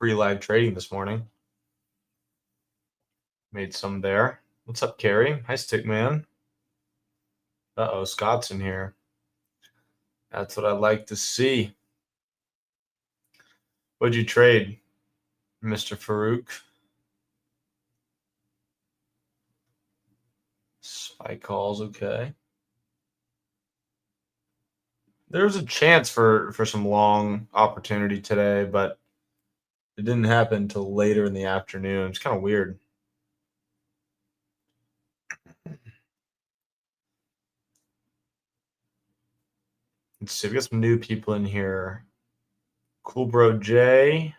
pre-live trading this morning. Made some there. What's up, Carrie? Hi, Stickman. Uh-oh, Scott's in here. That's what I like to see. What'd you trade, Mr. Farouk? Spy calls, okay. There's a chance for some long opportunity today, but it didn't happen until later in the afternoon. It's kind of weird. Let's see. We got some new people in here. Cool Bro J,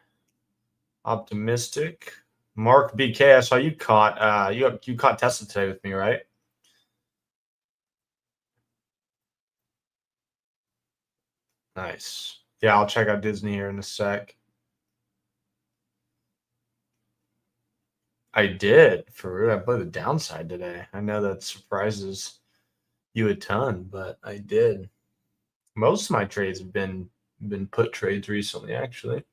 Optimistic, Mark BK. I saw you caught you caught Tesla today with me, right? Nice. Yeah, I'll check out Disney here in a sec. I did, for real. I played the downside today. I know that surprises you a ton, but I did. Most of my trades have been put trades recently, actually.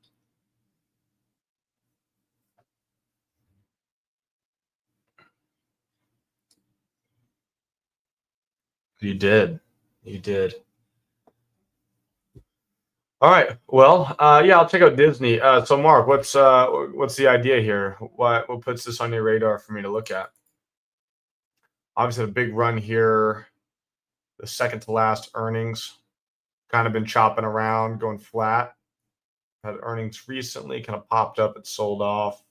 You did. You did. All right. Well, yeah, I'll check out Disney. So, Mark, what's the idea here? What puts this on your radar for me to look at? Obviously, a big run here. The second to last earnings, kind of been chopping around, going flat. Had earnings recently, kind of popped up, it sold off.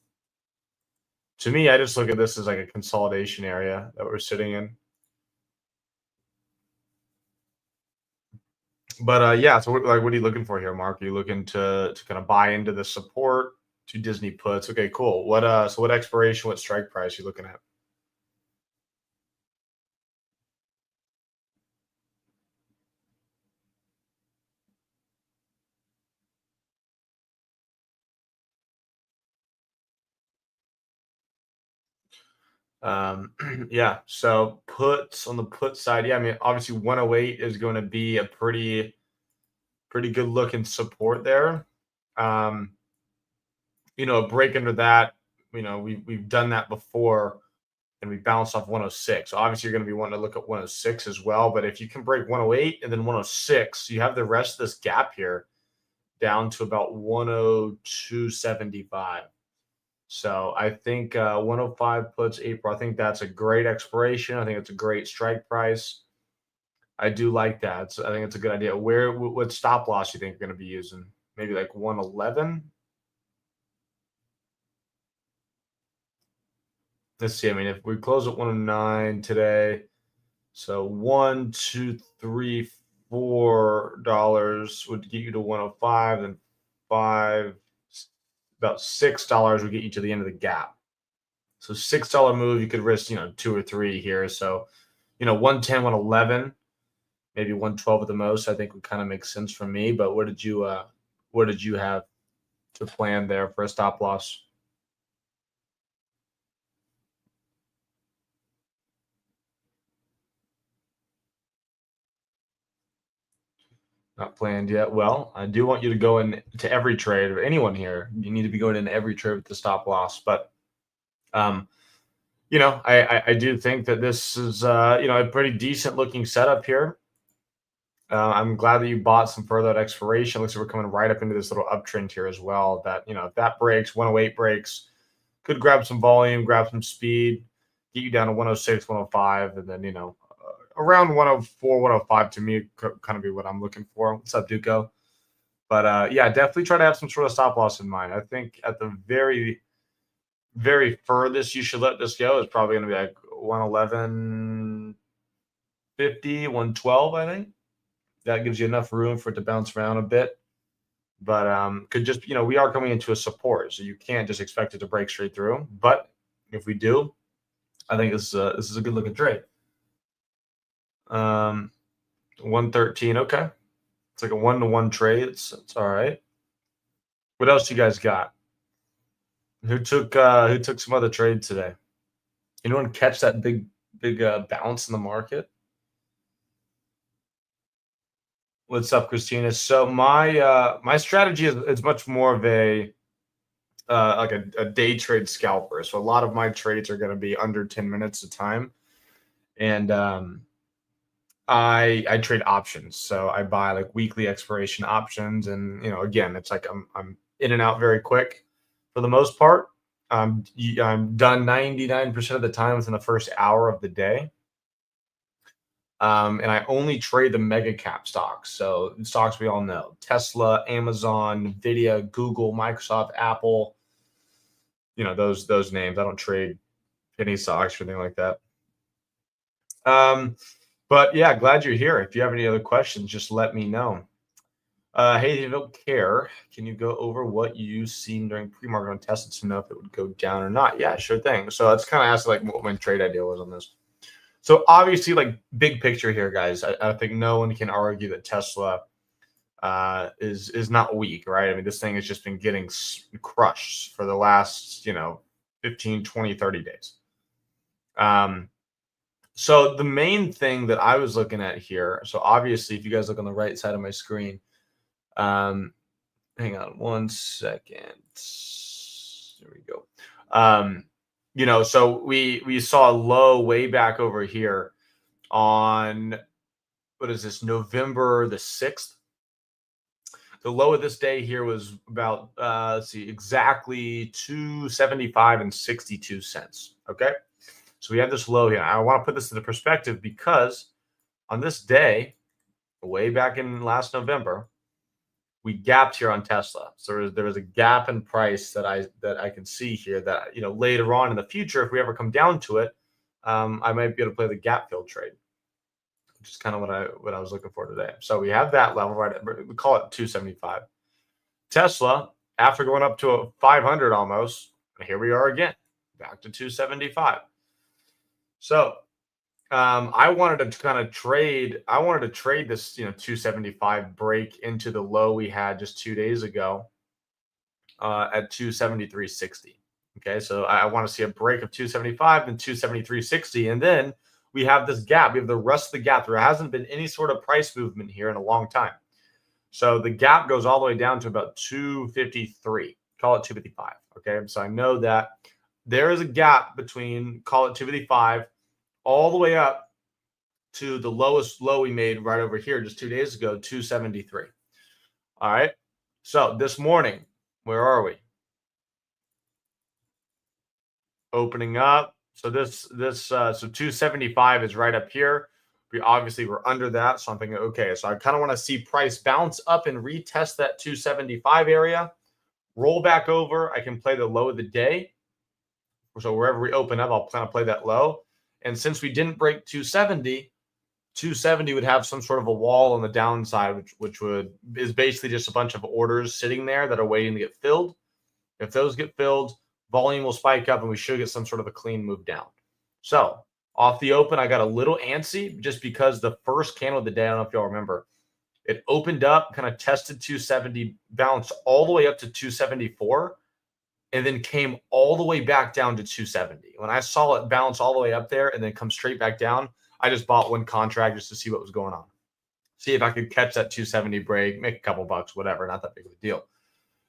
To me, I just look at this as like a consolidation area that we're sitting in. But yeah, so what are you looking for here, Mark? Are you looking to kind of buy into the support to Disney puts? Okay, cool. What expiration, what strike price are you looking at? Yeah, so puts on the put side, yeah, I mean, obviously 108 is going to be a pretty good looking support there. Um, a break under that, we've done that before and we bounced off 106. So obviously you're going to be wanting to look at 106 as well. But if you can break 108 and then 106, you have the rest of this gap here down to about 102.75. So I think 105 puts April. I think that's a great expiration. I think it's a great strike price. I do like that. I think it's a good idea. What stop loss you think you're going to be using? Maybe like 111. Let's see. I mean, if we close at 109 today, so $1, $2, $3, $4 would get you to 105, and about $6 would get you to the end of the gap. So $6 move, you could risk, 2 or 3 here. So, 110, 111, maybe 112 at the most, I think would kind of make sense for me. But what did you have to plan there for a stop loss? Not planned yet. Well, I do want you to go into every trade, or anyone here. You need to be going into every trade with the stop loss. But, I do think that this is, a pretty decent looking setup here. I'm glad that you bought some further at expiration. Looks like we're coming right up into this little uptrend here as well. That, if that breaks, 108 breaks, could grab some volume, grab some speed, get you down to 106, 105, and then, around 104, 105 to me kind of be what I'm looking for. What's up, Duco? But yeah, definitely try to have some sort of stop loss in mind. I think at the very, very furthest you should let this go is probably going to be like 111.50, 112, I think. That gives you enough room for it to bounce around a bit. But could just, we are coming into a support, so you can't just expect it to break straight through. But if we do, I think this is a good looking trade. 113, okay. It's like a 1-to-1 trade. It's all right. What else you guys got? Who took some other trades today? Anyone catch that big bounce in the market? What's up, Christina? So my strategy is much more of a like a day trade scalper. So a lot of my trades are going to be under 10 minutes a time. And I trade options. So I buy like weekly expiration options. And, again, it's like I'm in and out very quick for the most part. I'm done 99% of the time within the first hour of the day. And I only trade the mega cap stocks. So stocks we all know: Tesla, Amazon, NVDA, Google, Microsoft, Apple. Those names. I don't trade penny stocks or anything like that. But yeah, glad you're here. If you have any other questions, just let me know. Hey, if you don't care, can you go over what you seen during pre-market on Tesla to know if it would go down or not? Yeah, sure thing. So that's kind of asked like what my trade idea was on this. So obviously, like big picture here, guys, I think no one can argue that Tesla is not weak, right? I mean, this thing has just been getting crushed for the last, 15, 20, 30 days. So the main thing that I was looking at here, so obviously, if you guys look on the right side of my screen, hang on one second. There we go. So we saw a low way back over here on, what is this, November the 6th. The low of this day here was about let's see, exactly 275 and 62 cents. Okay, so we have this low here. I want to put this into perspective because on this day, way back in last November, we gapped here on Tesla. So there was a gap in price that I can see here that later on in the future, if we ever come down to it, I might be able to play the gap fill trade, which is kind of what I was looking for today. So we have that level, right? We call it 275. Tesla, after going up to a 500 almost, here we are again, back to 275. So I wanted to kind of trade. I wanted to trade this, 275 break into the low we had just 2 days ago at 273.60. Okay, so I want to see a break of 275 and 273.60, and then we have this gap. We have the rest of the gap. There hasn't been any sort of price movement here in a long time. So the gap goes all the way down to about 253. Call it 255. Okay, so I know that there is a gap between, call it 255, all the way up to the lowest low we made right over here just 2 days ago, 273. All right. So this morning, where are we? Opening up. So so 275 is right up here. We obviously were under that. So I'm thinking, okay, so I kind of want to see price bounce up and retest that 275 area, roll back over. I can play the low of the day. So wherever we open up, I'll kind of play that low. And since we didn't break 270 would have some sort of a wall on the downside, which is basically just a bunch of orders sitting there that are waiting to get filled. If those get filled, volume will spike up and we should get some sort of a clean move down. So off the open, I got a little antsy just because the first candle of the day, I don't know if y'all remember, it opened up, kind of tested 270, bounced all the way up to 274, and then came all the way back down to 270. When I saw it bounce all the way up there and then come straight back down, I just bought one contract just to see what was going on. See if I could catch that 270 break, make a couple bucks, whatever, not that big of a deal.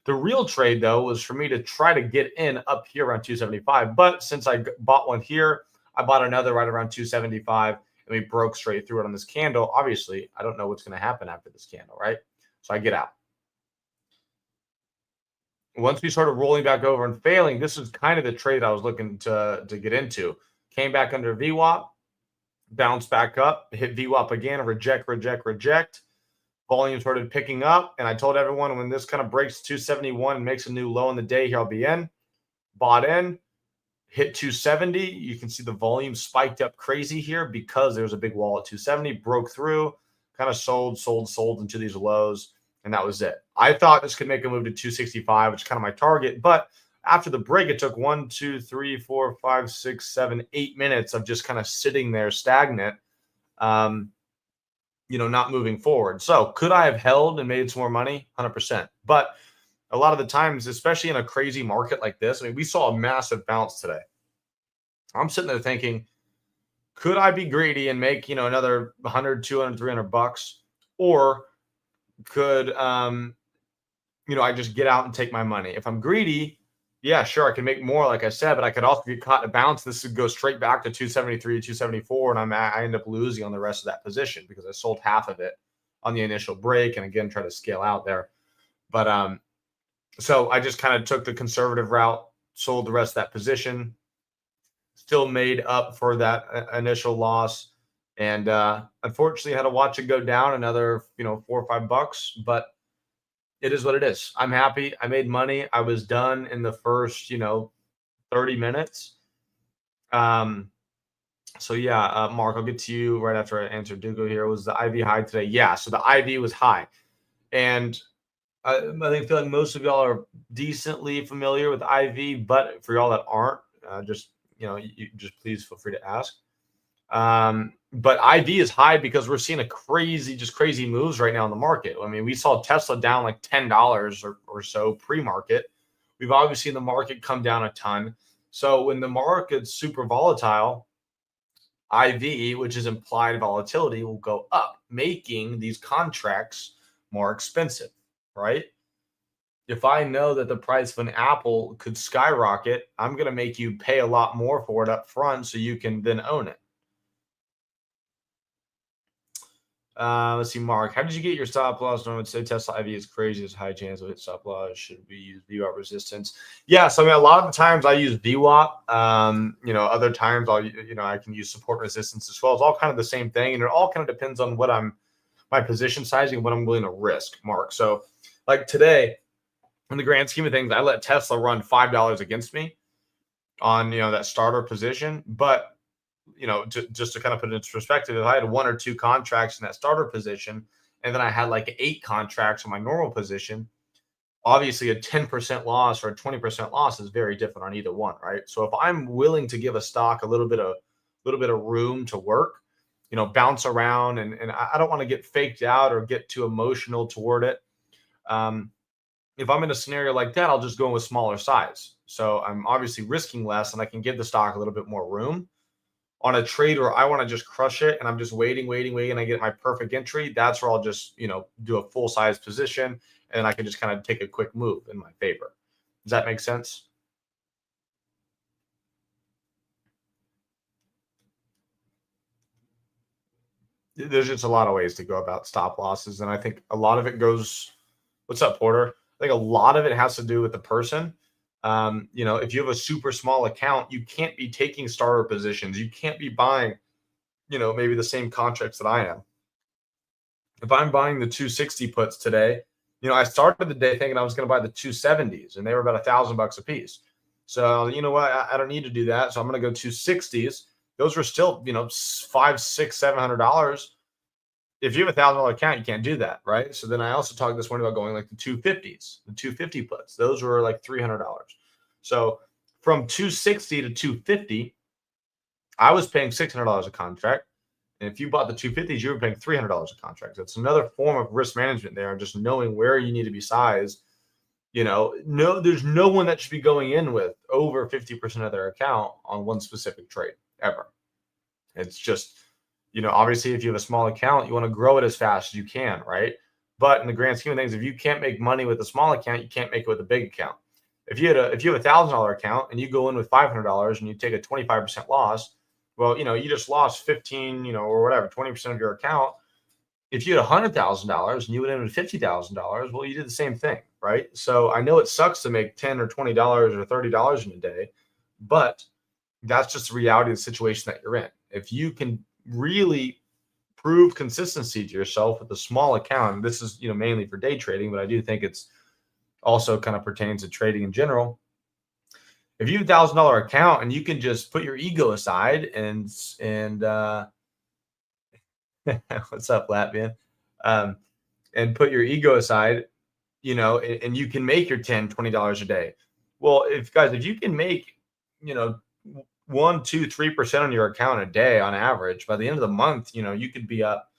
The real trade, though, was for me to try to get in up here around 275. But since I bought one here, I bought another right around 275, and we broke straight through it on this candle. Obviously, I don't know what's going to happen after this candle, right? So I get out. Once we started rolling back over and failing, this is kind of the trade I was looking to get into. Came back under VWAP, bounced back up, hit VWAP again, reject. Volume started picking up, and I told everyone when this kind of breaks 271 and makes a new low in the day, here I'll be in. Bought in, hit 270. You can see the volume spiked up crazy here because there was a big wall at 270, broke through, kind of sold into these lows, and that was it. I thought this could make a move to 265, which is kind of my target, but after the break, it took 1, 2, 3, 4, 5, 6, 7, 8 minutes of just kind of sitting there stagnant, not moving forward. So could I have held and made some more money? 100%. But a lot of the times, especially in a crazy market like this, I mean, we saw a massive bounce today. I'm sitting there thinking, could I be greedy and make, another 100, 200, 300 bucks? Or could, I just get out and take my money? If I'm greedy, Yeah, sure, I can make more, like I said, but I could also get caught in a bounce. This would go straight back to 273, 274, and I end up losing on the rest of that position because I sold half of it on the initial break, and again try to scale out there. But so I just kind of took the conservative route, sold the rest of that position, still made up for that initial loss, and unfortunately had to watch it go down another $4 or $5. But it is what it is. I'm happy. I made money. I was done in the first 30 minutes. Um, so yeah, Mark, I'll get to you right after I answer Dugo here. Was the IV high today? Yeah, so the IV was high. And I feel like most of y'all are decently familiar with IV, but for y'all that aren't, just you just please feel free to ask. But IV is high because we're seeing just crazy moves right now in the market. I mean, we saw Tesla down like $10 or so pre-market. We've obviously seen the market come down a ton. So when the market's super volatile, IV, which is implied volatility, will go up, making these contracts more expensive, right? If I know that the price of an apple could skyrocket, I'm going to make you pay a lot more for it up front so you can then own it. Let's see, Mark. How did you get your stop loss? No one would say Tesla IV is crazy. There's high chance of hit stop loss. Should we use VWAP resistance? Yeah, so I mean, a lot of the times I use VWAP. Other times I can use support resistance as well. It's all kind of the same thing, and it all kind of depends on my position sizing and what I'm willing to risk, Mark. So, like today, in the grand scheme of things, I let Tesla run $5 against me on that starter position, but just to kind of put it into perspective, if I had 1 or 2 contracts in that starter position, and then I had like 8 contracts in my normal position, obviously a 10% loss or a 20% loss is very different on either one, right? So if I'm willing to give a stock a little bit of room to work, bounce around, and I don't want to get faked out or get too emotional toward it. If I'm in a scenario like that, I'll just go in with smaller size. So I'm obviously risking less, and I can give the stock a little bit more room. On a trade where I want to just crush it and I'm just waiting, and I get my perfect entry, that's where I'll just, do a full size position, and I can just kind of take a quick move in my favor. Does that make sense? There's just a lot of ways to go about stop losses. And I think a lot of it goes, what's up, Porter? I think a lot of it has to do with the person. If you have a super small account, you can't be taking starter positions. You can't be buying, maybe the same contracts that I am. If I'm buying the 260 puts today, I started the day thinking I was going to buy the 270s, and they were about $1,000 a piece. So you know what? I don't need to do that. So I'm going to go 260s. Those were still, $500, $600, $700. If you have $1,000 account, you can't do that, right? So then I also talked this morning about going like the 250s, the 250 puts. Those were like $300. So from 260 to 250, I was paying $600 a contract. And if you bought the 250s, you were paying $300 a contract. That's another form of risk management there, and just knowing where you need to be sized. No, there's no one that should be going in with over 50% of their account on one specific trade ever. It's just, obviously if you have a small account, you want to grow it as fast as you can, right? But in the grand scheme of things, if you can't make money with a small account, you can't make it with a big account. If you have a $1,000 account and you go in with $500 and you take a 25% loss, well, you just lost 15, or whatever, 20% of your account. If you had $100,000 and you went in with $50,000, well, you did the same thing, right? So I know it sucks to make $10 or $20 or $30 in a day, but that's just the reality of the situation that you're in. If you can really prove consistency to yourself with a small account, and this is, mainly for day trading, but I do think it's also kind of pertains to trading in general. If you have $1,000 account and you can just put your ego aside and what's up, Latvian? And put your ego aside, and you can make your $10, $20 a day. Well, if you can make, 1%, 2%, 3% on your account a day on average, by the end of the month, you could be up,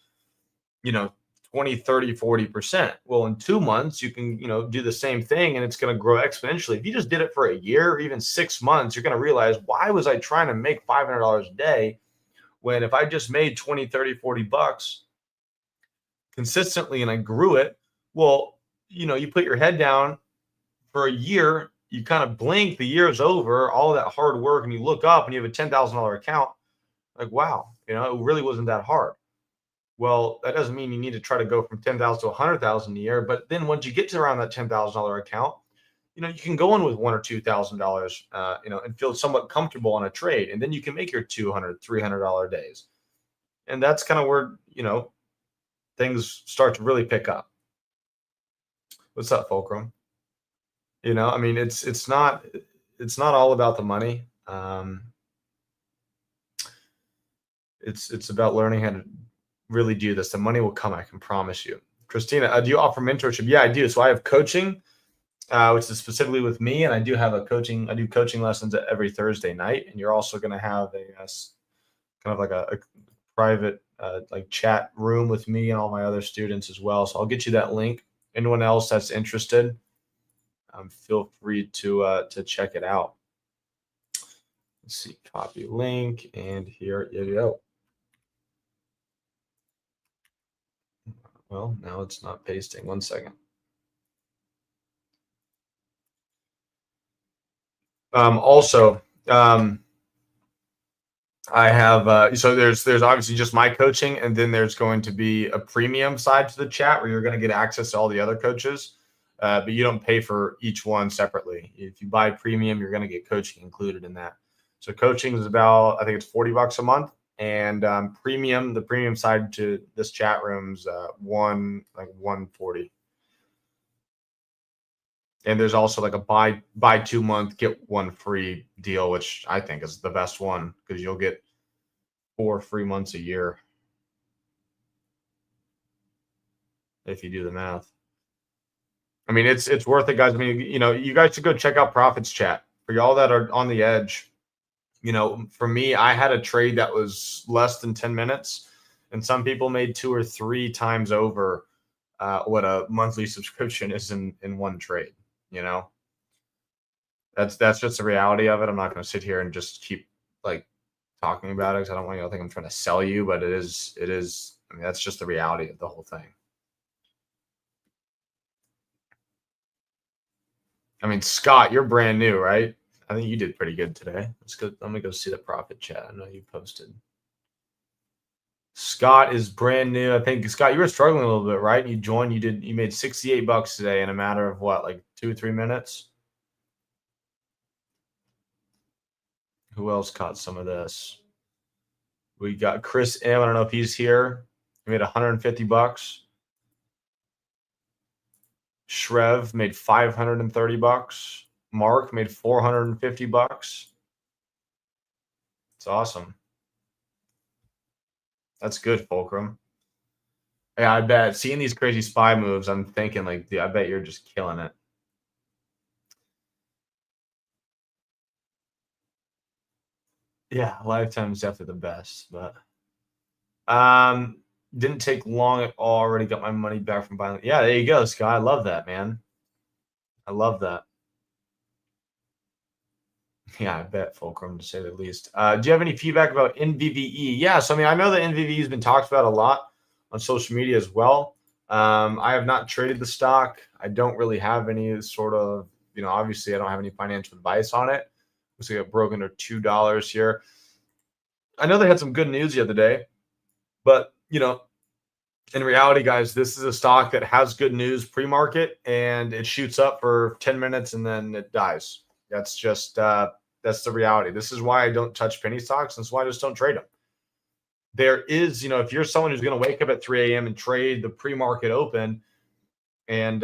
20, 30, 40%. Well, in 2 months, you can, do the same thing, and it's going to grow exponentially. If you just did it for a year or even 6 months, you're going to realize, why was I trying to make $500 a day when if I just made 20, 30, 40 bucks consistently and I grew it? Well, you put your head down for a year you kind of blink, the year's over, all of that hard work, and you look up and you have a $10,000 account. Like, wow, it really wasn't that hard. Well, that doesn't mean you need to try to go from 10,000 to 100,000 a year. But then once you get to around that $10,000 account, you can go in with $1,000 or $2,000, and feel somewhat comfortable on a trade, and then you can make your $200, $300 days, and that's kind of where things start to really pick up. What's up, Fulcrum? I mean, it's not all about the money. It's about learning how to really do this. The money will come, I can promise you. Christina, do you offer mentorship? Yeah, I do. So I have coaching, which is specifically with me, and I do coaching lessons every Thursday night, and you're also going to have a kind of like a private like chat room with me and all my other students as well. So I'll get you that link. Anyone else that's interested, feel free to check it out. Let's see, copy link, and here you go. Well, now it's not pasting. 1 second. Also, I have so there's obviously just my coaching, and then there's going to be a premium side to the chat where you're going to get access to all the other coaches, but you don't pay for each one separately. If you buy premium, you're going to get coaching included in that. So coaching is about, I think it's $40 a month, and the premium side to this chat room's like $140. And there's also like a buy 2 month, get one free deal, which I think is the best one because you'll get 4 free months a year if you do the math. I mean, it's worth it, guys. I mean, you guys should go check out Profits Chat for y'all that are on the edge. For me, I had a trade that was less than 10 minutes, and some people made 2 or 3 times over what a monthly subscription is in one trade. That's just the reality of it. I'm not going to sit here and just keep like talking about it because I don't want you to think I'm trying to sell you, but it is. I mean, that's just the reality of the whole thing. I mean, Scott, you're brand new, right? I think you did pretty good today. Let me go see the profit chat. I know you posted. Scott is brand new. I think, Scott, you were struggling a little bit, right? You joined. You made $68 today in a matter of what, like 2 or 3 minutes? Who else caught some of this? We got Chris M. I don't know if he's here. He made $150. Shrev made $530. Mark made $450. It's awesome. That's good, Fulcrum. Yeah, I bet. Seeing these crazy SPY moves, I'm thinking like, dude, I bet you're just killing it. Yeah, Lifetime is definitely the best, but didn't take long at all. Already got my money back from buying. Yeah, there you go, Scott. I love that, man. I love that. Yeah, I bet, Fulcrum, to say the least. Do you have any feedback about NVVE? Yeah, so I mean, I know that NVVE has been talked about a lot on social media as well. I have not traded the stock. I don't really have any sort of, obviously I don't have any financial advice on it. Looks like it broke under $2 here. I know they had some good news the other day, but in reality, guys, this is a stock that has good news pre-market and it shoots up for 10 minutes and then it dies. That's just that's the reality. This is why I don't touch penny stocks. That's why I just don't trade them. There is, if you're someone who's going to wake up at 3 a.m. and trade the pre-market open, and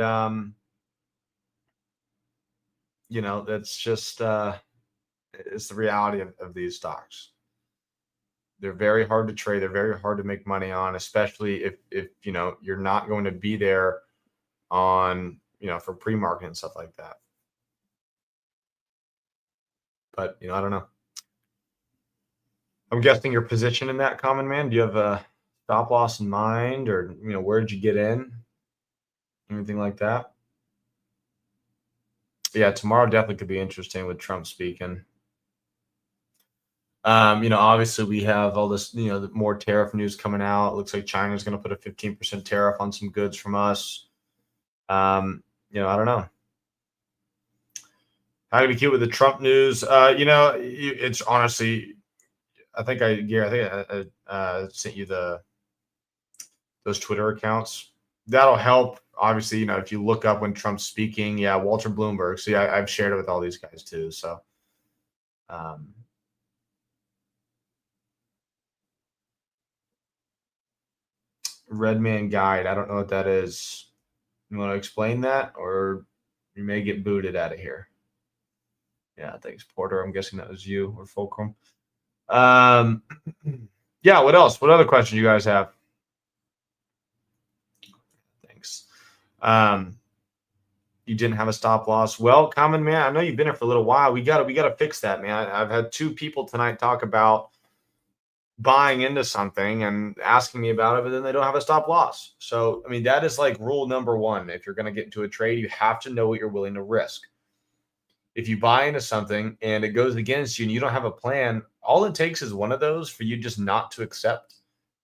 that's just it's the reality of these stocks. They're very hard to trade. They're very hard to make money on, especially if you're not going to be there on for pre-market and stuff like that. But I don't know. I'm guessing your position in that, Common Man. Do you have a stop loss in mind, or where did you get in? Anything like that? Yeah, tomorrow definitely could be interesting with Trump speaking. Obviously we have all this, the more tariff news coming out. It looks like China's going to put a 15% tariff on some goods from us. I don't know. How to be cute with the Trump news? It's honestly, I think I sent you those Twitter accounts. That'll help. Obviously, if you look up when Trump's speaking, yeah, Walter Bloomberg. See, I've shared it with all these guys too. So, um, Red Man Guide. I don't know what that is. You want to explain that, or you may get booted out of here. Yeah, thanks, Porter. I'm guessing that was you or Fulcrum. Um, yeah. What else? What other questions you guys have? Thanks. Um, you didn't have a stop loss. Well, Common Man, I know you've been here for a little while. We gotta fix that, man. I've had two people tonight talk about buying into something and asking me about it, but then they don't have a stop loss. So, I mean, that is like rule number one. If you're going to get into a trade, you have to know what you're willing to risk. If you buy into something and it goes against you and you don't have a plan, all it takes is one of those for you just not to accept,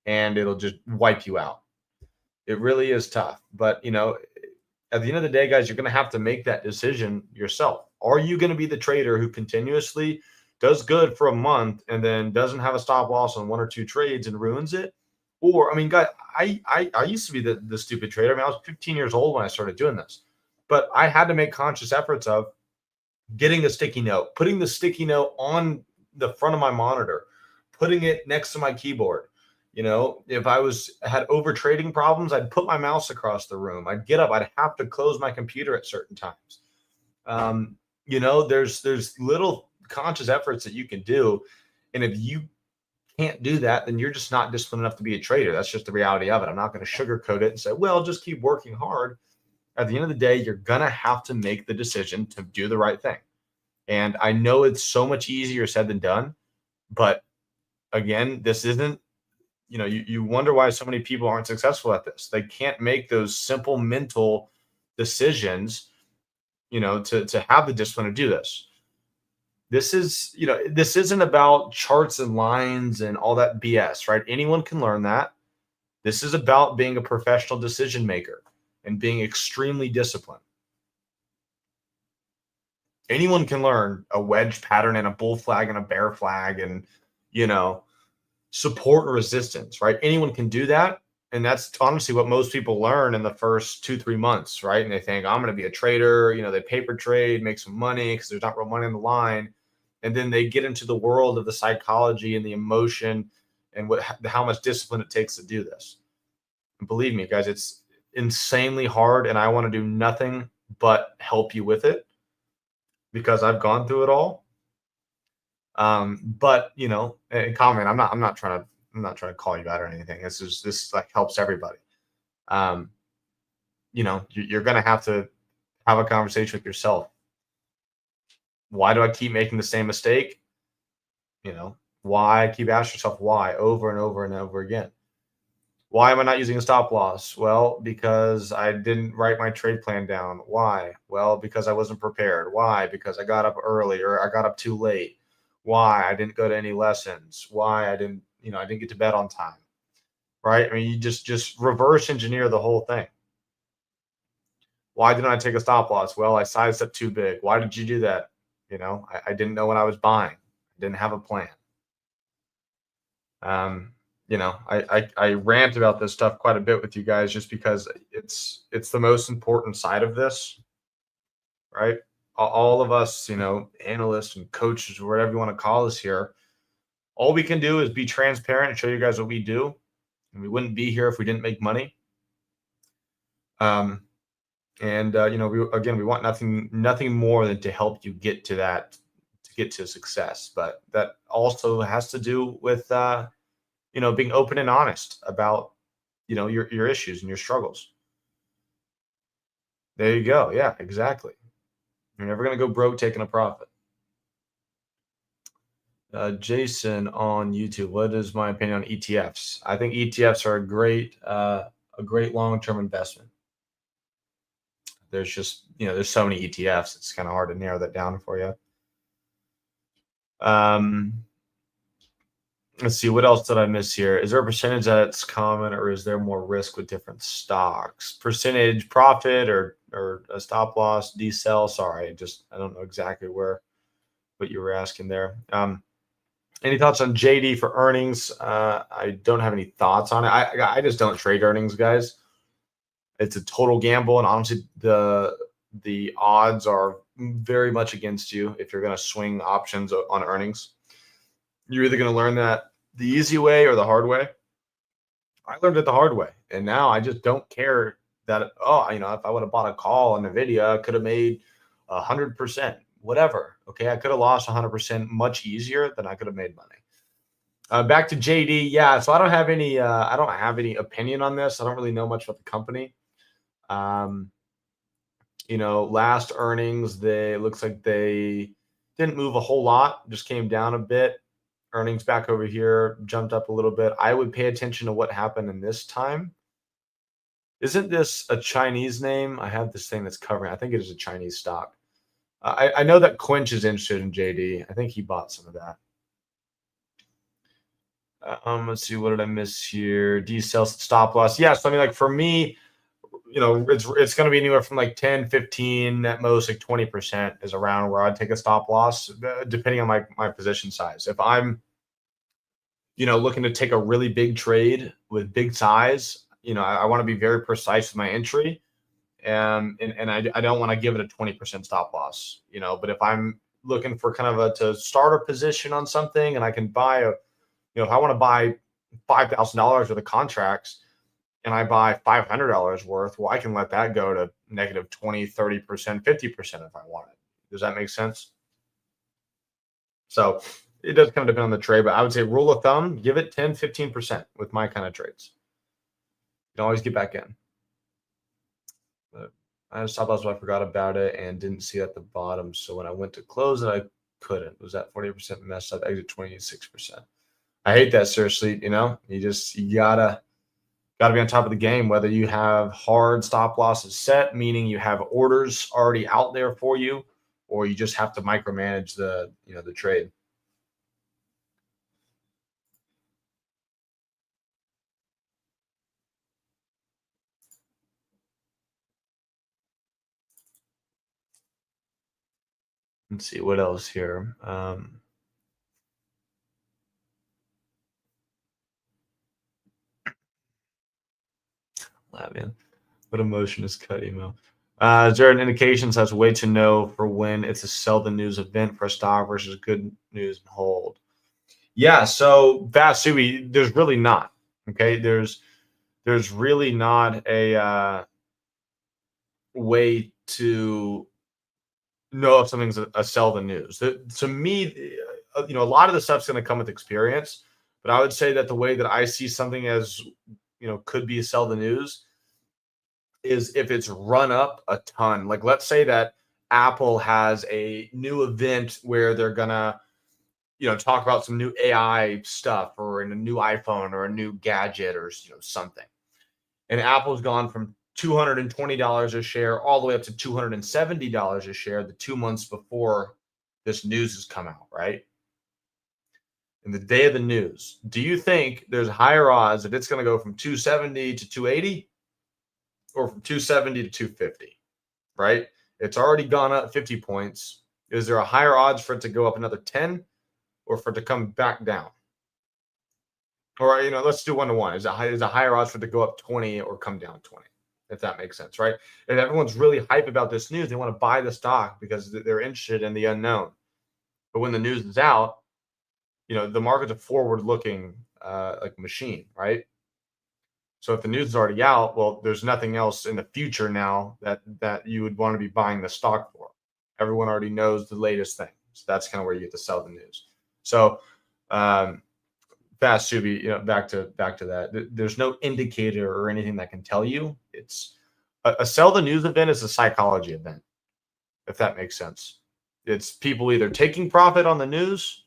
and it'll just wipe you out. It really is tough. But, at the end of the day, guys, you're going to have to make that decision yourself. Are you going to be the trader who continuously does good for a month and then doesn't have a stop loss on one or two trades and ruins it? Or, I mean, guys, I used to be the stupid trader. I mean, I was 15 years old when I started doing this, but I had to make conscious efforts of getting a sticky note, putting the sticky note on the front of my monitor, putting it next to my keyboard. If I had over trading problems, I'd put my mouse across the room. I'd get up. I'd have to close my computer at certain times. There's little conscious efforts that you can do, and if you can't do that, then you're just not disciplined enough to be a trader. That's just the reality of it. I'm not going to sugarcoat it and say, well, just keep working hard. At the end of the day, you're gonna have to make the decision to do the right thing. And I know it's so much easier said than done, but again, this isn't you wonder why so many people aren't successful at this. They can't make those simple mental decisions, to have the discipline to do this. This isn't about charts and lines and all that BS, right? Anyone can learn that. This is about being a professional decision maker and being extremely disciplined. Anyone can learn a wedge pattern and a bull flag and a bear flag and, support and resistance, right? Anyone can do that. And that's honestly what most people learn in the first 2-3 months, right? And they think, I'm going to be a trader. They paper trade, make some money because there's not real money on the line. And then they get into the world of the psychology and the emotion and how much discipline it takes to do this. And believe me, guys, it's insanely hard. And I want to do nothing but help you with it because I've gone through it all. But and comment, I'm not trying to call you out or anything. This like helps everybody. You're gonna have to have a conversation with yourself. Why do I keep making the same mistake? Why keep asking yourself why over and over and over again? Why am I not using a stop loss? Well, because I didn't write my trade plan down. Why? Well, because I wasn't prepared. Why? Because I got up early or I got up too late. Why? I didn't go to any lessons. Why? I didn't get to bed on time. Right? I mean, you just reverse engineer the whole thing. Why didn't I take a stop loss? Well, I sized up too big. Why did you do that? I didn't know what I was buying. I didn't have a plan. I rant about this stuff quite a bit with you guys just because it's the most important side of this, right? All of us, analysts and coaches, or whatever you want to call us here, all we can do is be transparent and show you guys what we do. And we wouldn't be here if we didn't make money. We want nothing more than to help you get to that, to get to success. But that also has to do with, being open and honest about, your issues and your struggles. There you go. Yeah, exactly. You're never going to go broke taking a profit. Jason on YouTube, what is my opinion on ETFs? I think ETFs are a great long-term investment. There's just, there's so many ETFs. It's kind of hard to narrow that down for you. Let's see, what else did I miss here? Is there a percentage that's common, or is there more risk with different stocks? Percentage profit or a stop loss, decel? Sorry, I don't know exactly what you were asking there. Any thoughts on JD for earnings? I don't have any thoughts on it. I just don't trade earnings, guys. It's a total gamble, and honestly, the odds are very much against you if you're going to swing options on earnings. You're either going to learn that the easy way or the hard way. I learned it the hard way, and now I just don't care that. Oh, if I would have bought a call on NVDA, I could have made 100%, whatever. Okay, I could have lost 100% much easier than I could have made money. Back to JD, yeah. So I don't have any. I don't have any opinion on this. I don't really know much about the company. Um, last earnings, they looks like they didn't move a whole lot. Just came down a bit. Earnings back over here jumped up a little bit. I would pay attention to what happened in this time. Isn't this a Chinese name? I have this thing that's covering. I think it is a Chinese stock. I know that Quinch is interested in JD. I think he bought some of that. Let's see. What did I miss here? Decel stop loss. Yes. I mean, like for me, it's going to be anywhere from like 10, 15, at most like 20% is around where I'd take a stop loss, depending on my position size. If I'm, looking to take a really big trade with big size, I want to be very precise with my entry. And I don't want to give it a 20% stop loss, but if I'm looking for kind of to start a position on something and I can buy if I want to buy $5,000 worth of contracts and I buy $500 worth, well, I can let that go to negative 20, 30%, 50% if I want it. Does that make sense? So it does kind of depend on the trade, but I would say rule of thumb, give it 10, 15% with my kind of trades. You can always get back in. But I had a stop loss, so I forgot about it and didn't see it at the bottom. So when I went to close it, I couldn't. It was that 40% messed up, exit 26%. I hate that, seriously. You gotta be on top of the game, whether you have hard stop losses set, meaning you have orders already out there for you, or you just have to micromanage the trade. Let's see what else here. Man, what emotion is cut email? Is there an indication as a way to know for when it's a sell the news event for a stock versus good news and hold? Yeah, so Vasubi, there's really not. Okay, there's really not a way to know if something's a sell the news. To me, a lot of the stuff's going to come with experience, but I would say that the way that I see something as could be a sell the news is if it's run up a ton. Like let's say that Apple has a new event where they're gonna talk about some new AI stuff or in a new iPhone or a new gadget or something. And Apple's gone from $220 a share all the way up to $270 a share the 2 months before this news has come out, right? In the day of the news, do you think there's higher odds that it's going to go from 270 to 280 or from 270 to 250, right? It's already gone up 50 points. Is there a higher odds for it to go up another 10 or for it to come back down? Or, let's do 1-to-1. Is a higher odds for it to go up 20 or come down 20? If that makes sense, right? And everyone's really hype about this news. They want to buy the stock because they're interested in the unknown. But when the news is out, the market's a forward-looking like machine, right? So if the news is already out, well, there's nothing else in the future now that you would want to be buying the stock for. Everyone already knows the latest thing. So that's kind of where you get to sell the news. So fast Subi, back to that. There's no indicator or anything that can tell you. It's a sell the news event is a psychology event, if that makes sense. It's people either taking profit on the news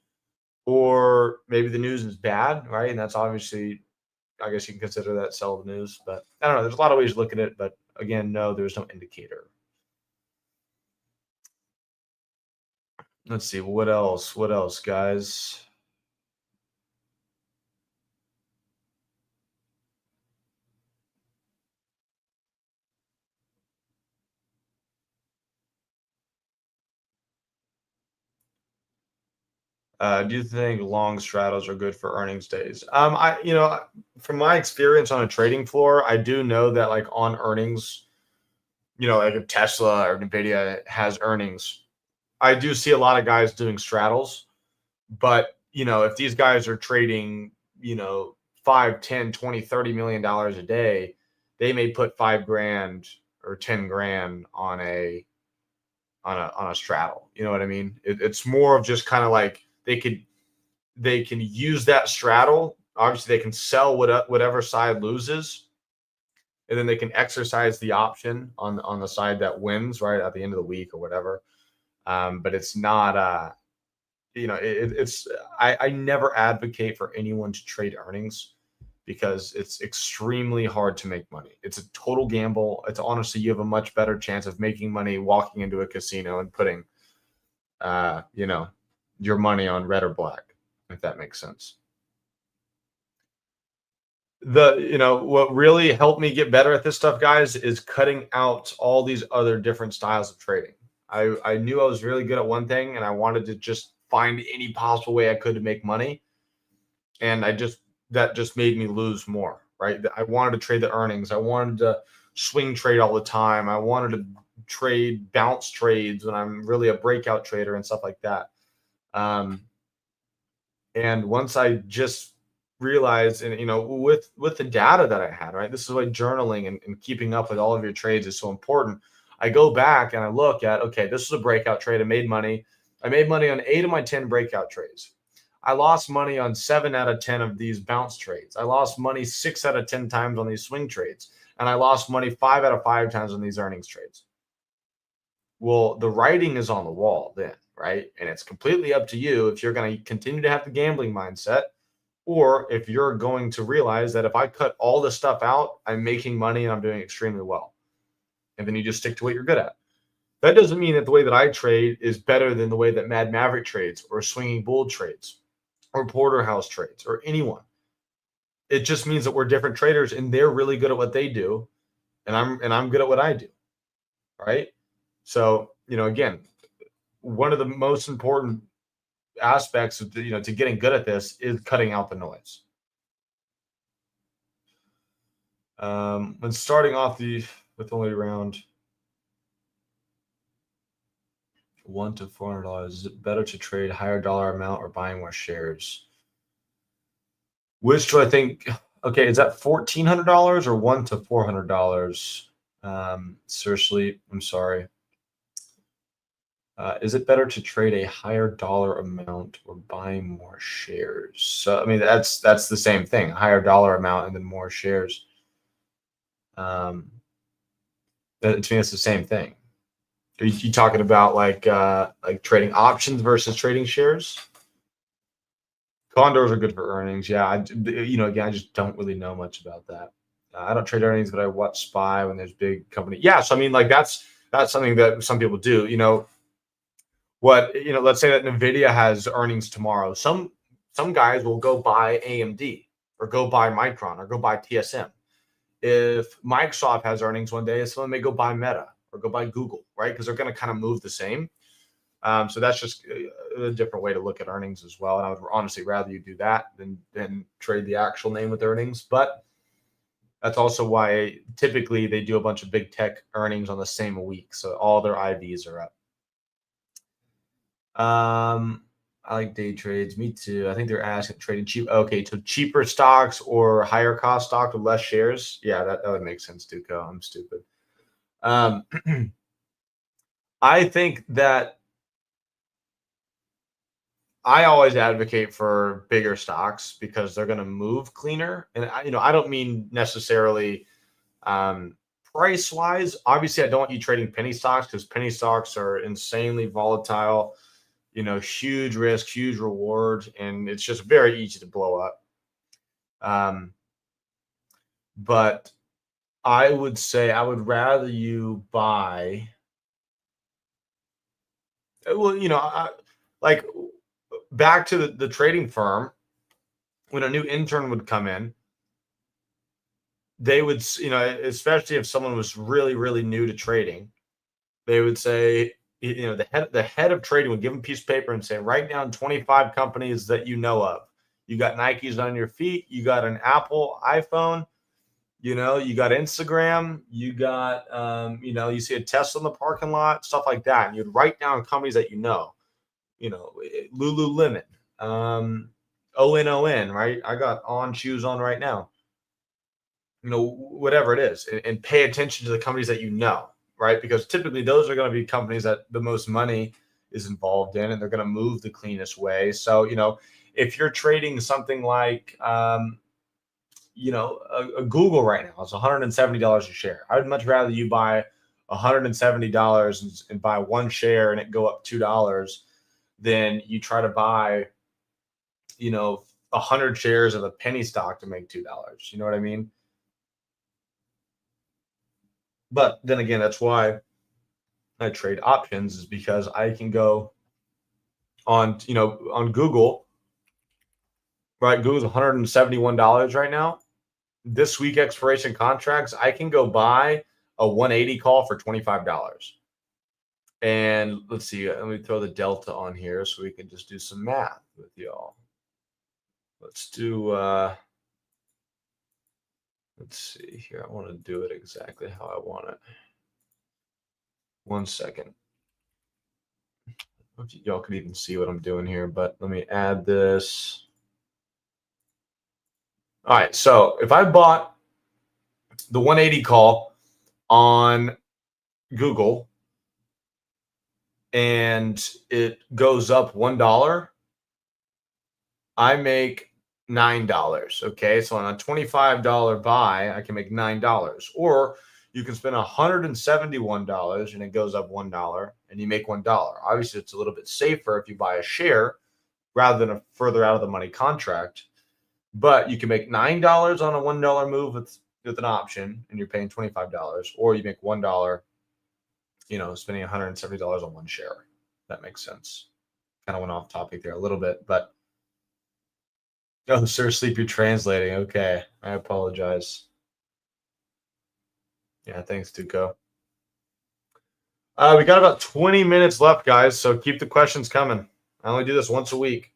or maybe the news is bad, right? And that's obviously, I guess you can consider that sell the news, but I don't know. There's a lot of ways to look at it, but again, no, there's no indicator. Let's see what else. What else, guys? Do you think long straddles are good for earnings days? From my experience on a trading floor, I do know that like on earnings, like if Tesla or NVDA has earnings, I do see a lot of guys doing straddles. But, if these guys are trading, 5, 10, 20, $30 million a day, they may put 5 grand or 10 grand on a straddle. You know what I mean? It's more of just kind of like they can use that straddle. Obviously, they can sell whatever side loses, and then they can exercise the option on the side that wins right at the end of the week or whatever. But it's not it's I never advocate for anyone to trade earnings because it's extremely hard to make money. It's a total gamble. It's honestly, you have a much better chance of making money walking into a casino and putting your money on red or black, if that makes sense. What really helped me get better at this stuff, guys, is cutting out all these other different styles of trading. I knew I was really good at one thing and I wanted to just find any possible way I could to make money. And that just made me lose more, right? I wanted to trade the earnings. I wanted to swing trade all the time. I wanted to trade bounce trades when I'm really a breakout trader and stuff like that. And once I just realized, and with the data that I had, right? This is why journaling and keeping up with all of your trades is so important. I go back and I look at, okay, this was a breakout trade. I made money. I made money on 8 of my 10 breakout trades. I lost money on 7 out of 10 of these bounce trades. I lost money 6 out of 10 times on these swing trades. And I lost money 5 out of 5 times on these earnings trades. Well, the writing is on the wall then, right? And it's completely up to you if you're going to continue to have the gambling mindset, or if you're going to realize that if I cut all this stuff out, I'm making money and I'm doing extremely well. And then you just stick to what you're good at. That doesn't mean that the way that I trade is better than the way that Mad Maverick trades or Swinging Bull trades or Porterhouse trades or anyone. It just means that we're different traders and they're really good at what they do and I'm good at what I do. Right? So, again, one of the most important aspects of to getting good at this is cutting out the noise. When starting off with only around $1 to $400, is it better to trade higher dollar amount or buying more shares? Which do I think? Okay, is that $1,400 or $1 to $400? Seriously, I'm sorry. Is it better to trade a higher dollar amount or buying more shares? So, I mean, that's the same thing, a higher dollar amount and then more shares. To me, it's the same thing. Are you talking about like trading options versus trading shares? Condors are good for earnings. Yeah, again, I just don't really know much about that. I don't trade earnings, but I watch SPY when there's big company. Yeah, so I mean, like that's something that some people do. Let's say that NVIDIA has earnings tomorrow. Some guys will go buy AMD or go buy Micron or go buy TSM. If Microsoft has earnings one day, someone may go buy Meta or go buy Google, right? Because they're going to kind of move the same. So that's just a different way to look at earnings as well. And I would honestly rather you do that than trade the actual name with earnings. But that's also why typically they do a bunch of big tech earnings on the same week. So all their IVs are up. I like day trades. Me too. I think they're asking trading cheap. Okay, so cheaper stocks or higher cost stock with less shares. Yeah, that would make sense, Duco. I'm stupid. I think that I always advocate for bigger stocks because they're going to move cleaner. And I don't mean necessarily price wise. Obviously, I don't want you trading penny stocks because penny stocks are insanely volatile. Huge risk, huge reward, and it's just very easy to blow up. But I would say I would rather you buy. Well, like back to the trading firm, when a new intern would come in, they would, especially if someone was really, really new to trading, they would say, the head of trading would give him a piece of paper and say, write down 25 companies that you know of. You got Nikes on your feet. You got an Apple iPhone. You got Instagram. You got, you see a Tesla in the parking lot, stuff like that. And you'd write down companies that Lululemon, ONON, right? I got On shoes on right now. Whatever it is, and pay attention to the companies that right? Because typically those are going to be companies that the most money is involved in, and they're going to move the cleanest way. So, if you're trading something like, a Google right now, it's $170 a share. I would much rather you buy $170 and buy one share and it go up $2 than you try to buy, 100 shares of a penny stock to make $2. You know what I mean? But then again, that's why I trade options, is because I can go on Google, right? Google's $171 right now. This week expiration contracts, I can go buy a 180 call for $25. And let's see, let me throw the delta on here so we can just do some math with y'all. Let's do let's see here. I want to do it exactly how I want it. 1 second. Y'all could even see what I'm doing here, but let me add this. All right, so if I bought the 180 call on Google and it goes up $1, I make $9. Okay, so on a $25 buy, I can make $9. Or you can spend $171 and it goes up $1 and you make $1. Obviously, it's a little bit safer if you buy a share rather than a further out of the money contract. But you can make $9 on a $1 move with an option, and you're paying $25, or you make $1, spending $170 on one share. That makes sense. Kind of went off topic there a little bit, but oh, Sir Sleep, you're translating. Okay, I apologize. Yeah, thanks, Tuco. We got about 20 minutes left, guys, so keep the questions coming. I only do this once a week.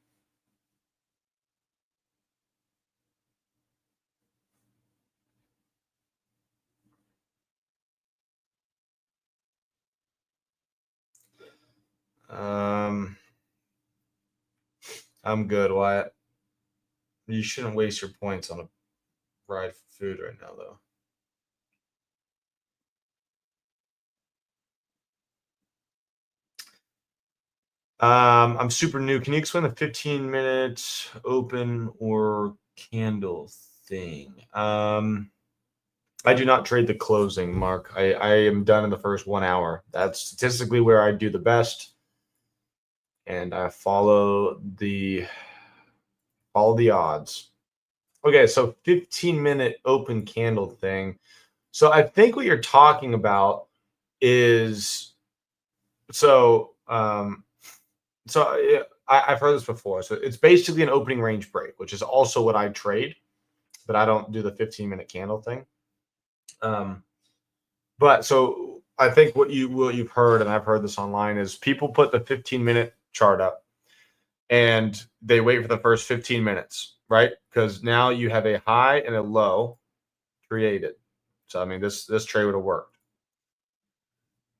I'm good, Wyatt. You shouldn't waste your points on a fried food right now, though. I'm super new. Can you explain the 15-minute open or candle thing? I do not trade the closing, Mark. I am done in the first 1 hour. That's statistically where I do the best, and I follow the odds. Okay, so 15-minute open candle thing. So I think what you're talking about is I've heard this before. So it's basically an opening range break, which is also what I trade, but I don't do the 15-minute candle thing. But so I think what you've heard, and I've heard this online, is people put the 15-minute chart up and they wait for the first 15 minutes, right? Because now you have a high and a low created. So I mean, this trade would have worked.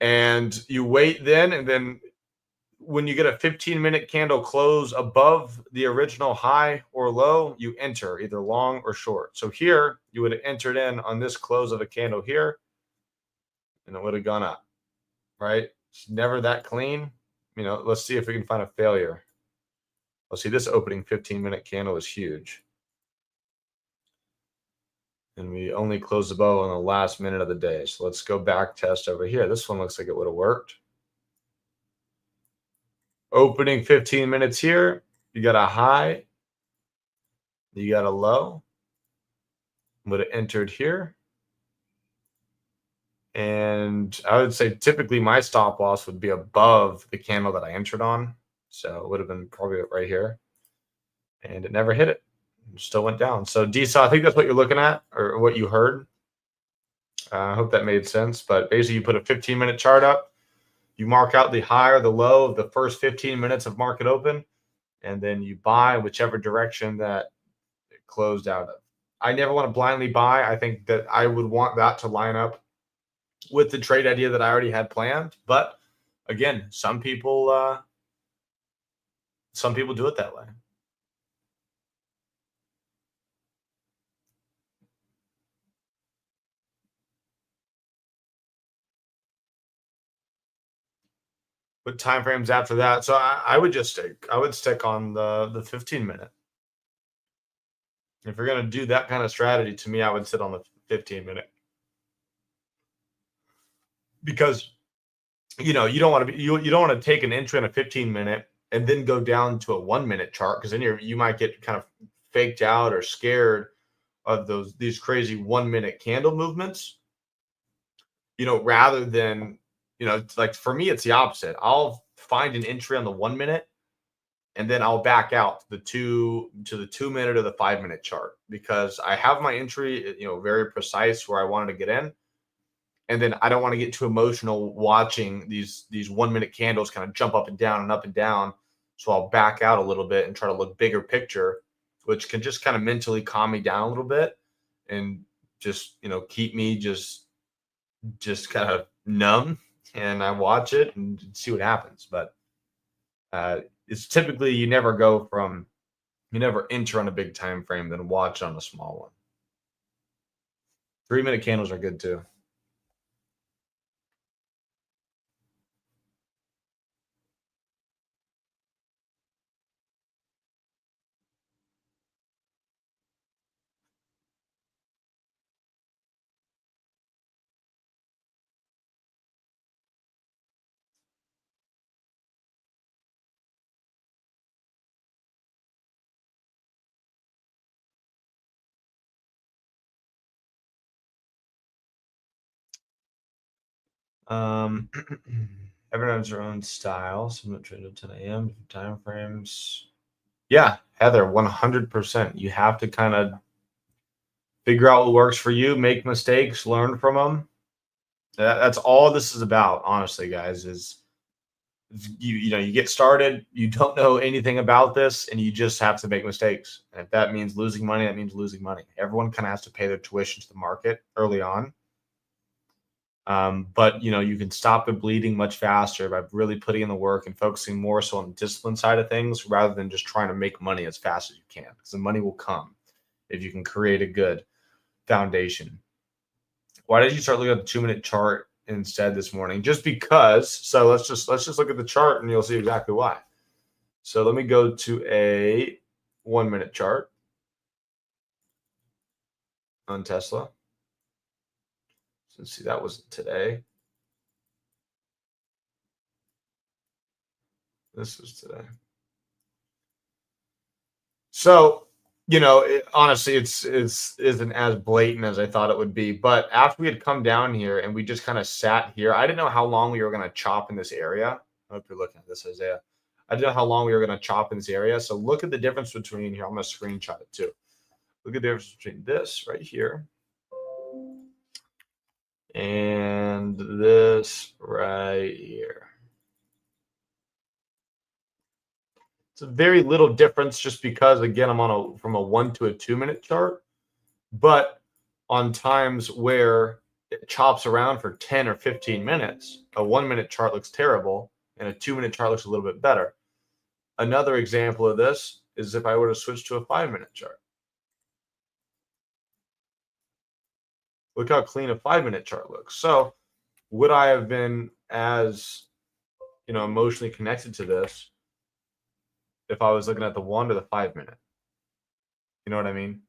And you wait then, and then when you get a 15-minute candle close above the original high or low, you enter either long or short. So here you would have entered in on this close of a candle here, and it would have gone up, right? It's never that clean. Let's see if we can find a failure. Let's see, this opening 15-minute candle is huge. And we only closed above on the last minute of the day. So let's go back test over here. This one looks like it would have worked. Opening 15 minutes here. You got a high. You got a low. Would have entered here. And I would say typically my stop loss would be above the candle that I entered on. So it would have been probably right here. And it never hit it. It still went down. So DSA, I think that's what you're looking at, or what you heard. I hope that made sense. But basically you put a 15-minute chart up. You mark out the high or the low of the first 15 minutes of market open, and then you buy whichever direction that it closed out of. I never want to blindly buy. I think that I would want that to line up with the trade idea that I already had planned. But again, some people do it that way. What time frames after that? So I would just stick. I would stick on the 15 minute. If you're gonna do that kind of strategy, to me, I would sit on the 15 minute because you don't want to be you don't want to take an entry on a 15 minute and then go down to a 1 minute chart because then you might get kind of faked out or scared of these crazy 1 minute candle movements. Rather than like for me, it's the opposite. I'll find an entry on the 1 minute and then I'll back out to the 2 minute or the 5 minute chart because I have my entry, very precise where I wanted to get in. And then I don't want to get too emotional watching these 1 minute candles kind of jump up and down and up and down. So I'll back out a little bit and try to look bigger picture, which can just kind of mentally calm me down a little bit and just, keep me just kind of numb. And I watch it and see what happens. But it's typically you never enter on a big time frame, then watch on a small one. 3 minute candles are good too. Um, everyone has their own style. Some trade at 10 a.m. Different time frames. Yeah, Heather, 100%. You have to kind of figure out what works for you, make mistakes, learn from them. That's all this is about, honestly, guys. Is you get started, you don't know anything about this, and you just have to make mistakes. And if that means losing money, that means losing money. Everyone kind of has to pay their tuition to the market early on. But you can stop the bleeding much faster by really putting in the work and focusing more so on the discipline side of things rather than just trying to make money as fast as you can, because the money will come if you can create a good foundation. Why did you start looking at the 2 minute chart instead this morning? Just because. So let's just look at the chart and you'll see exactly why. So let me go to a 1 minute chart on Tesla. Let's see, that was today. This was today. So, honestly, it isn't as blatant as I thought it would be. But after we had come down here and we just kind of sat here, I didn't know how long we were going to chop in this area. I hope you're looking at this, Isaiah. I didn't know how long we were going to chop in this area. So look at the difference between here. I'm going to screenshot it too. Look at the difference between this right here and this right here. It's a very little difference just because, again, I'm from a 1 to a 2 minute chart. But on times where it chops around for 10 or 15 minutes, a 1 minute chart looks terrible and a 2 minute chart looks a little bit better. Another example of this is if I were to switch to a 5 minute chart. Look how clean a 5 minute chart looks. So would I have been as emotionally connected to this if I was looking at the 1 to the 5 minute? You know what I mean?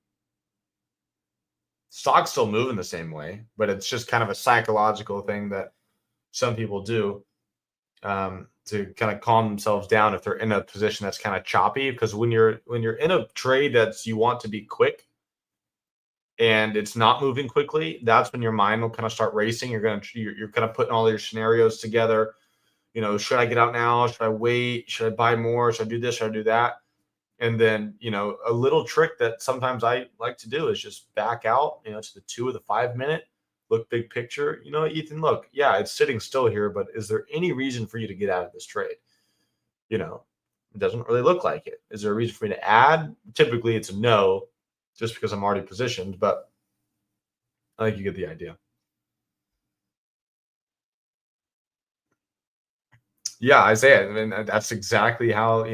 Stock's still moving the same way, but it's just kind of a psychological thing that some people do to kind of calm themselves down if they're in a position that's kind of choppy. Because when you're in a trade that's you want to be quick and it's not moving quickly, that's when your mind will kind of start racing. You're kind of putting all your scenarios together. Should I get out now? Should I wait? Should I buy more? Should I do this? Should I do that? And then, a little trick that sometimes I like to do is just back out, to the 2 or the 5 minute look big picture. You know, Ethan, look, yeah, it's sitting still here, but is there any reason for you to get out of this trade? You know, it doesn't really look like it. Is there a reason for me to add? Typically, it's a no, just because I'm already positioned, but I think you get the idea. Yeah, Isaiah, I mean, that's exactly how,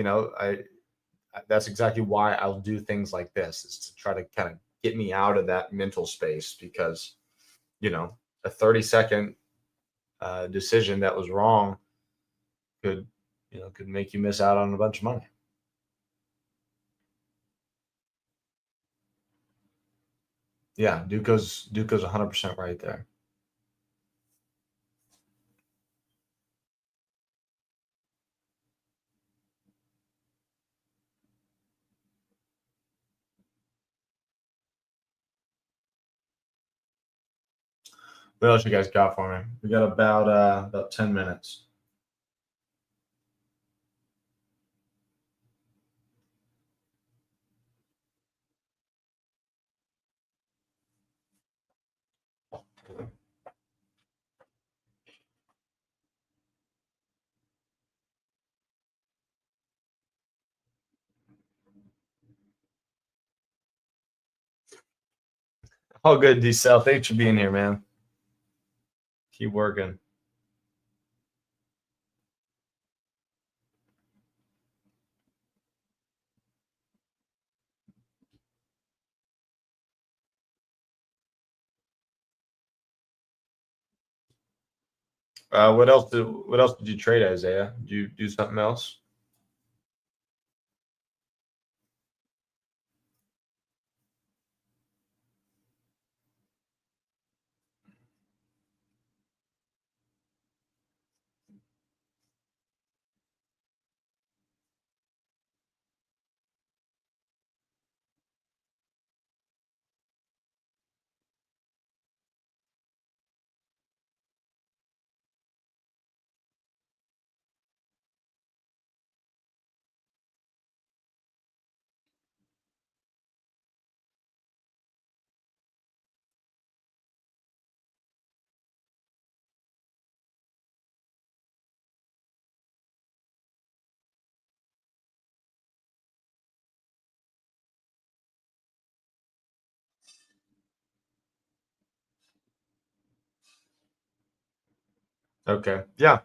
that's exactly why I'll do things like this is to try to kind of get me out of that mental space because, you know, a 30-second decision that was wrong could, could make you miss out on a bunch of money. Yeah, Duco's 100% right there. What else you guys got for me? We got about 10 minutes. All good, D Cell. Thanks for being here, man. Keep working. What else did you trade, Isaiah? Did you do something else? Okay. Yeah.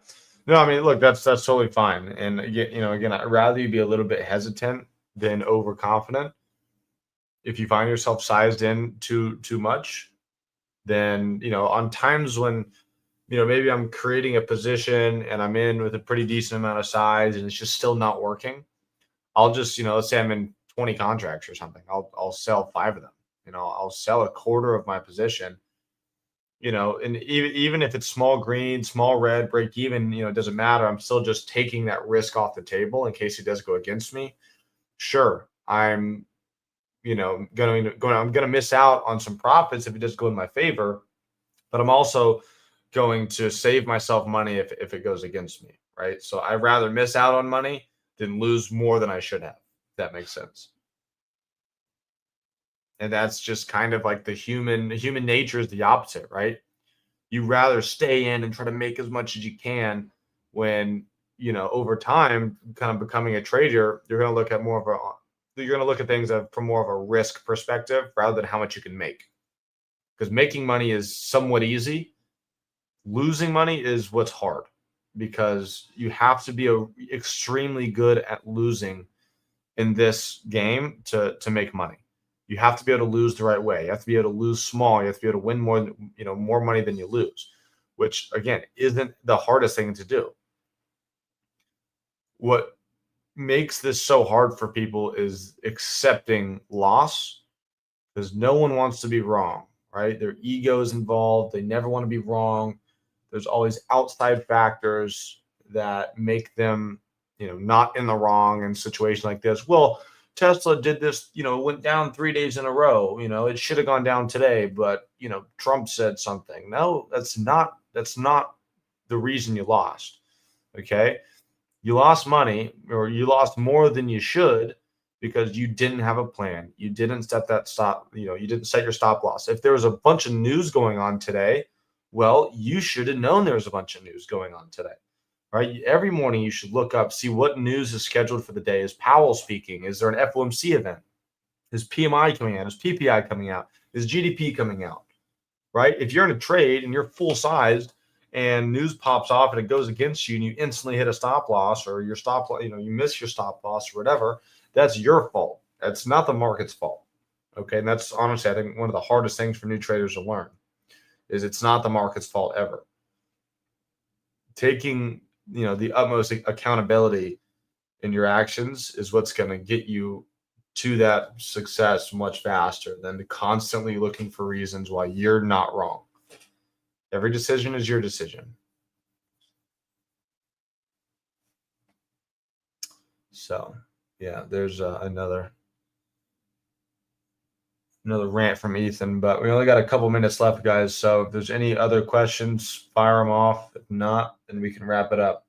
No, I mean, look, that's totally fine. And again, I'd rather you be a little bit hesitant than overconfident. If you find yourself sized in too much, then on times when maybe I'm creating a position and I'm in with a pretty decent amount of size and it's just still not working, I'll just let's say I'm in 20 contracts or something. I'll sell 5 of them. I'll sell a quarter of my position. And even if it's small green, small red, break even, it doesn't matter. I'm still just taking that risk off the table in case it does go against me. Sure, I'm I'm gonna miss out on some profits if it does go in my favor, but I'm also going to save myself money if it goes against me, right? So I'd rather miss out on money than lose more than I should have. If that makes sense. And that's just kind of like the human nature is the opposite, right? You rather stay in and try to make as much as you can when over time kind of becoming a trader, you're going to look at things from more of a risk perspective rather than how much you can make, because making money is somewhat easy. Losing money is what's hard, because you have to be extremely good at losing in this game to make money. You have to be able to lose the right way. You have to be able to lose small. You have to be able to win more money than you lose, which again isn't the hardest thing to do. What makes this so hard for people is accepting loss, because no one wants to be wrong, right? Their ego is involved. They never want to be wrong. There's always outside factors that make them, not in the wrong in a situation like this. Well, Tesla did this, went down 3 days in a row. It should have gone down today, but Trump said something. No, that's not the reason you lost. Okay. You lost money, or you lost more than you should, because you didn't have a plan. You didn't set that stop, you didn't set your stop loss. If there was a bunch of news going on today, well, you should have known there was a bunch of news going on today, right? Every morning you should look up, see what news is scheduled for the day. Is Powell speaking? Is there an FOMC event? Is PMI coming out? Is PPI coming out? Is GDP coming out? Right? If you're in a trade and you're full sized and news pops off and it goes against you and you instantly hit a stop loss, or your stop, you miss your stop loss or whatever, that's your fault. That's not the market's fault. Okay. And that's honestly, I think, one of the hardest things for new traders to learn is it's not the market's fault ever. Taking, the utmost accountability in your actions is what's going to get you to that success much faster than constantly looking for reasons why you're not wrong. Every decision is your decision. So, yeah, there's another rant from Ethan, but we only got a couple minutes left, guys. So if there's any other questions, fire them off. If not, then we can wrap it up.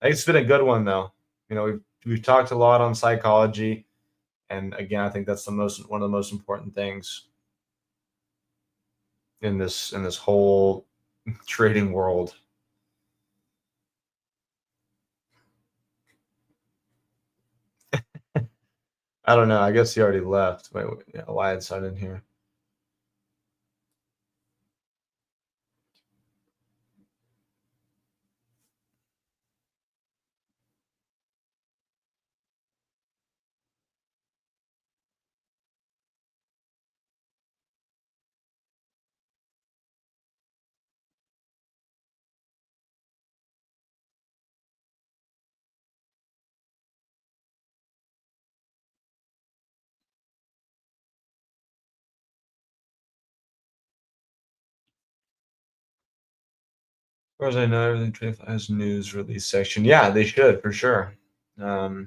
I think it's been a good one, though. We've talked a lot on psychology. And again, I think that's one of the most important things in this whole trading world. I don't know. I guess he already left. Wait, yeah, Wyatt's not in here. As far as I know, everything trading has news release section. Yeah, they should for sure. I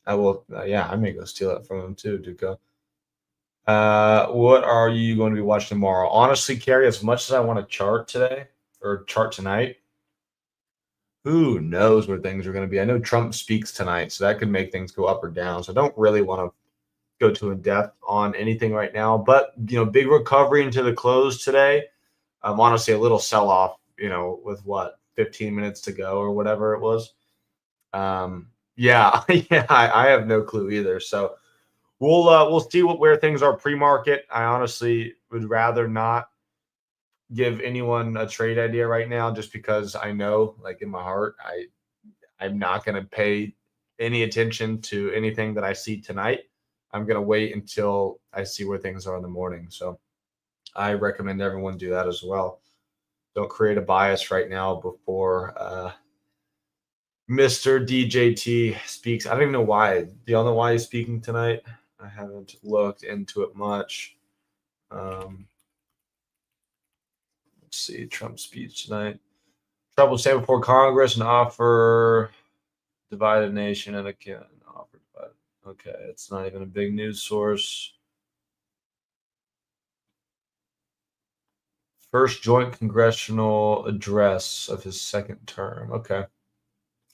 will. I may go steal it from them too, Duco. What are you going to be watching tomorrow? Honestly, Carrie, as much as I want to chart today or chart tonight, who knows where things are going to be? I know Trump speaks tonight, so that could make things go up or down. So I don't really want to go too in depth on anything right now. But big recovery into the close today. Honestly, a little sell off. With 15 minutes to go or whatever it was. Yeah, I have no clue either. So we'll see where things are pre-market. I honestly would rather not give anyone a trade idea right now, just because I know, like in my heart, I'm not going to pay any attention to anything that I see tonight. I'm going to wait until I see where things are in the morning. So I recommend everyone do that as well. Don't create a bias right now before Mr. DJT speaks. I don't even know why. Do y'all know why he's speaking tonight? I haven't looked into it much. Let's see. Trump speech tonight. Trump will stand before Congress and offer divided nation and again offer divided. Okay, it's not even a big news source. First joint congressional address of his second term. Okay.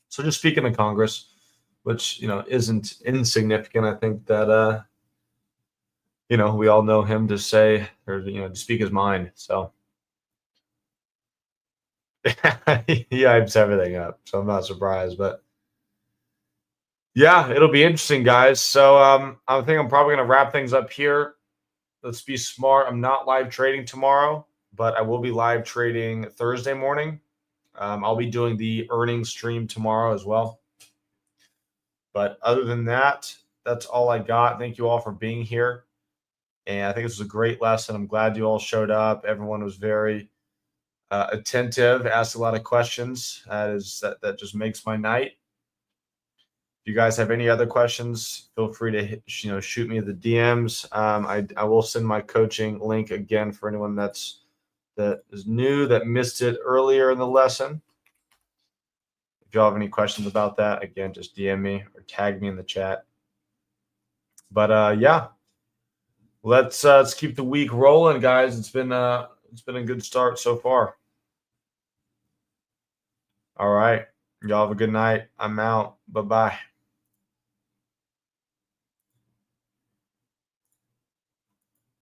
So just speaking to Congress, which, isn't insignificant. I think that, we all know him to say, or, to speak his mind. So he hypes everything up. So I'm not surprised, but yeah, it'll be interesting, guys. So I think I'm probably going to wrap things up here. Let's be smart. I'm not live trading tomorrow, but I will be live trading Thursday morning. I'll be doing the earnings stream tomorrow as well. But other than that, that's all I got. Thank you all for being here. And I think this was a great lesson. I'm glad you all showed up. Everyone was very attentive, asked a lot of questions. That just makes my night. If you guys have any other questions, feel free to shoot me the DMs. I will send my coaching link again for anyone that is new, that missed it earlier in the lesson. If y'all have any questions about that, again, just DM me or tag me in the chat. But yeah, let's keep the week rolling, guys. It's been a good start so far. All right, y'all have a good night. I'm out. Bye-bye.